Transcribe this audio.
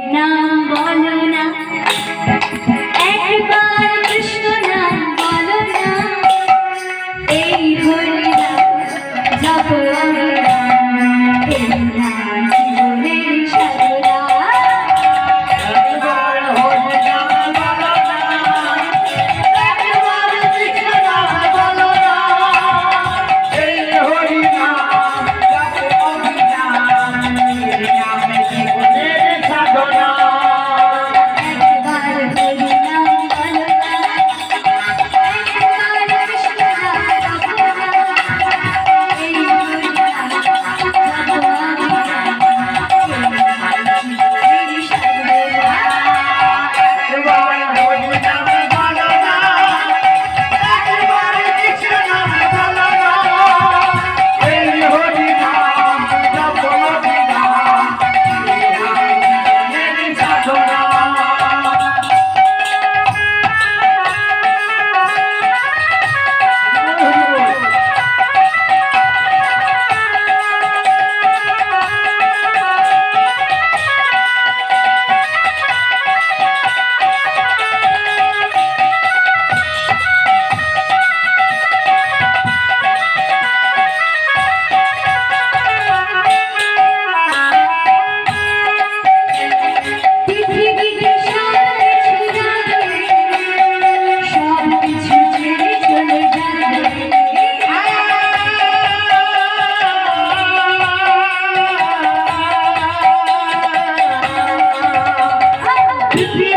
নাম বলো না, একবার কৃষ্ণ নাম বলো না, এই হরি নাম জপ অবিরাম, এই নাম জীবনের সাধনা। একবার হরি নাম বলো না, একবার কৃষ্ণ নাম বলো না, এই হরি নাম জপ অবিরাম, এই নাম জীবনের সাধনা। Pippi